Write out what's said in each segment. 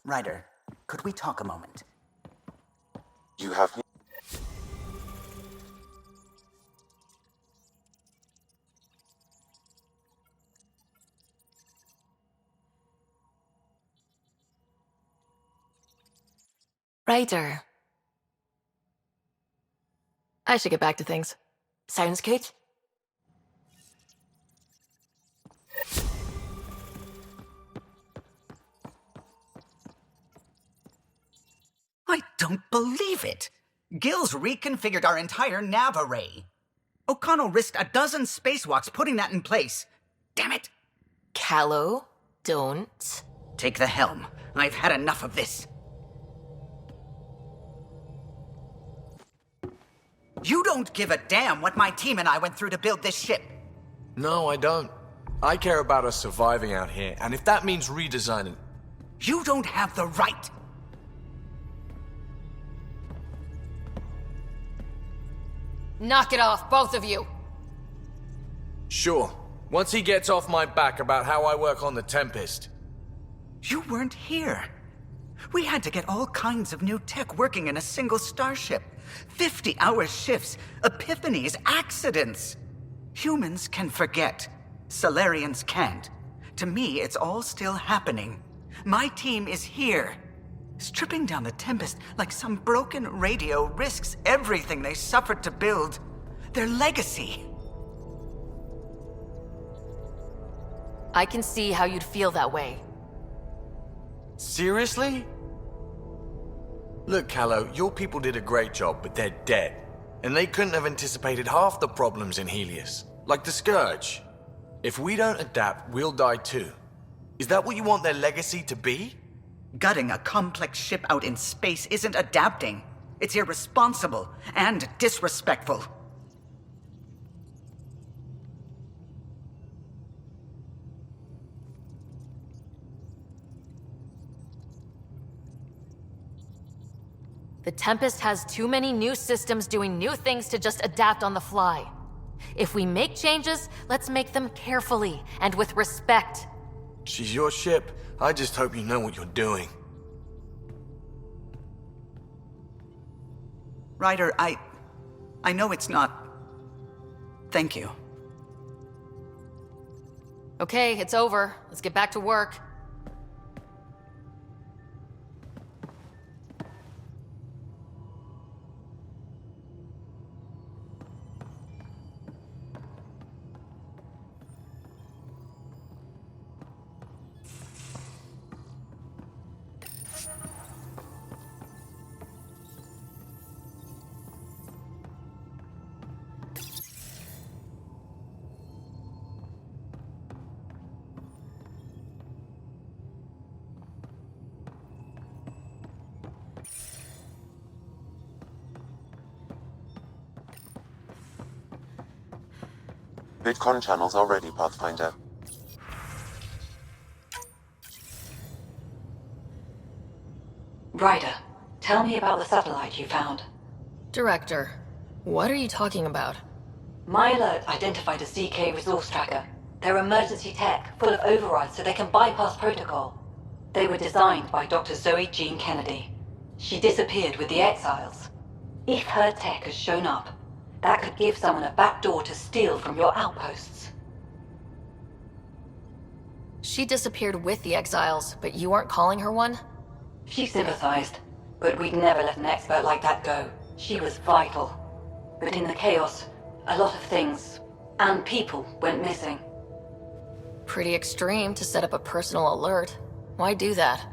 Ryder, could we talk a moment? You have... Ryder. I should get back to things. Sounds good? I don't believe it! Gil's reconfigured our entire nav array. O'Connell risked a dozen spacewalks putting that in place. Damn it! Kallo, don't. Take the helm. I've had enough of this. You don't give a damn what my team and I went through to build this ship. No, I don't. I care about us surviving out here, and if that means redesigning... You don't have the right. Knock it off, both of you! Sure. Once he gets off my back about how I work on the Tempest. You weren't here. We had to get all kinds of new tech working in a single starship. 50-hour shifts, epiphanies, accidents. Humans can forget. Solarians can't. To me, it's all still happening. My team is here. Stripping down the Tempest like some broken radio risks everything they suffered to build. Their legacy. I can see how you'd feel that way. Seriously? Look, Kallo, your people did a great job, but they're dead. And they couldn't have anticipated half the problems in Helios. Like the Scourge. If we don't adapt, we'll die too. Is that what you want their legacy to be? Gutting a complex ship out in space isn't adapting. It's irresponsible and disrespectful. The Tempest has too many new systems doing new things to just adapt on the fly. If we make changes, let's make them carefully and with respect. She's your ship. I just hope you know what you're doing. Ryder, I know it's not... Thank you. Okay, it's over. Let's get back to work. VidCon channels are ready, Pathfinder. Ryder, tell me about the satellite you found. Director, what are you talking about? My alert identified a CK resource tracker. They're emergency tech, full of overrides so they can bypass protocol. They were designed by Dr. Zoe Jean Kennedy. She disappeared with the Exiles. If her tech has shown up, that could give someone a backdoor to steal from your outposts. She disappeared with the Exiles, but you aren't calling her one? She sympathized, but we'd never let an expert like that go. She was vital. But in the chaos, a lot of things, and people, went missing. Pretty extreme to set up a personal alert. Why do that?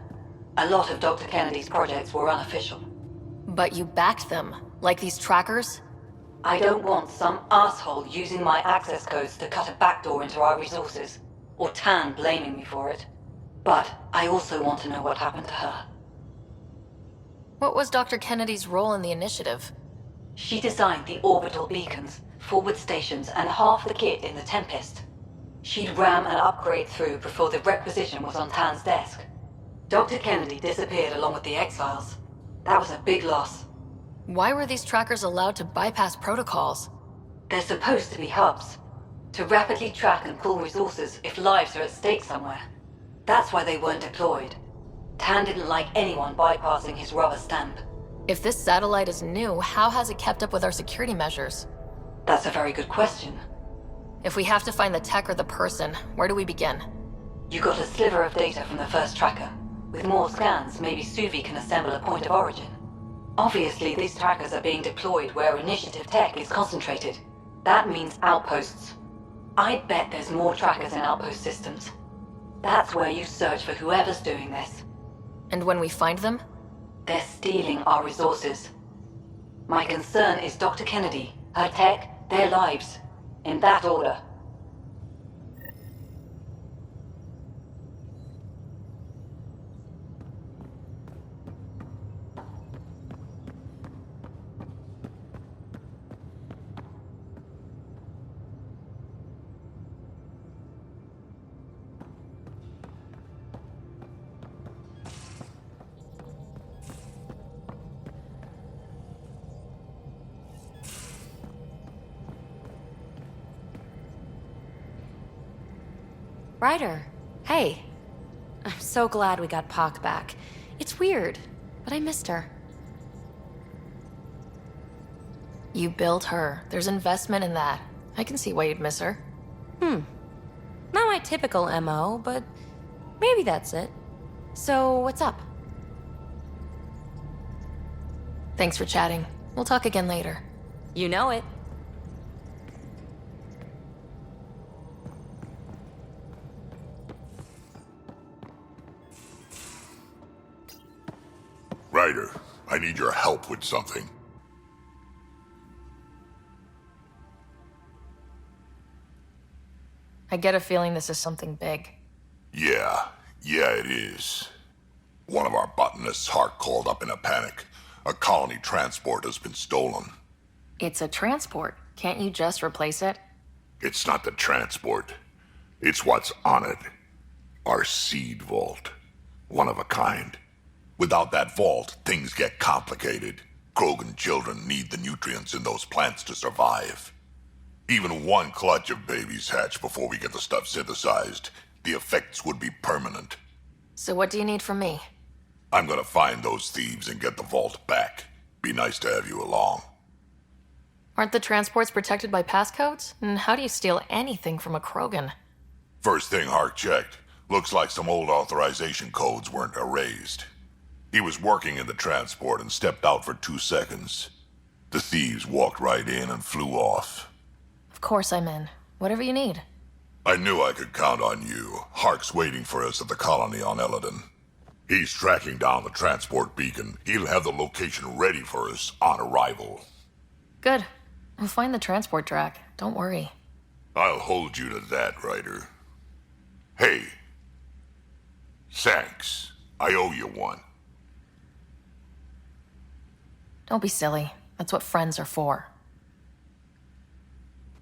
A lot of Dr. Kennedy's projects were unofficial. But you backed them, like these trackers? I don't want some asshole using my access codes to cut a backdoor into our resources, or Tan blaming me for it. But I also want to know what happened to her. What was Dr. Kennedy's role in the initiative? She designed the orbital beacons, forward stations, and half the kit in the Tempest. She'd ram an upgrade through before the requisition was on Tan's desk. Dr. Kennedy disappeared along with the Exiles. That was a big loss. Why were these trackers allowed to bypass protocols? They're supposed to be hubs, to rapidly track and pull resources if lives are at stake somewhere. That's why they weren't deployed. Tan didn't like anyone bypassing his rubber stamp. If this satellite is new, how has it kept up with our security measures? That's a very good question. If we have to find the tech or the person, where do we begin? You got a sliver of data from the first tracker. With more scans, maybe Suvi can assemble a point of origin. Obviously, these trackers are being deployed where initiative tech is concentrated. That means outposts. I'd bet there's more trackers in outpost systems. That's where you search for whoever's doing this. And when we find them? They're stealing our resources. My concern is Dr. Kennedy, her tech, their lives. In that order. Ryder, hey. I'm so glad we got Pac back. It's weird, but I missed her. You built her. There's investment in that. I can see why you'd miss her. Not my typical MO, but maybe that's it. So, what's up? Thanks for chatting. We'll talk again later. You know it. Ryder, I need your help with something. I get a feeling this is something big. Yeah, it is. One of our botanists' heart called up in a panic. A colony transport has been stolen. It's a transport. Can't you just replace it? It's not the transport. It's what's on it. Our seed vault. One of a kind. Without that vault, things get complicated. Krogan children need the nutrients in those plants to survive. Even one clutch of babies hatch before we get the stuff synthesized. The effects would be permanent. So what do you need from me? I'm gonna find those thieves and get the vault back. Be nice to have you along. Aren't the transports protected by passcodes? And how do you steal anything from a Krogan? First thing Hark checked. Looks like some old authorization codes weren't erased. He was working in the transport and stepped out for 2 seconds. The thieves walked right in and flew off. Of course I'm in. Whatever you need. I knew I could count on you. Hark's waiting for us at the colony on Eladon. He's tracking down the transport beacon. He'll have the location ready for us on arrival. Good. We'll find the transport track. Don't worry. I'll hold you to that, Ryder. Hey. Thanks. I owe you one. Don't be silly. That's what friends are for.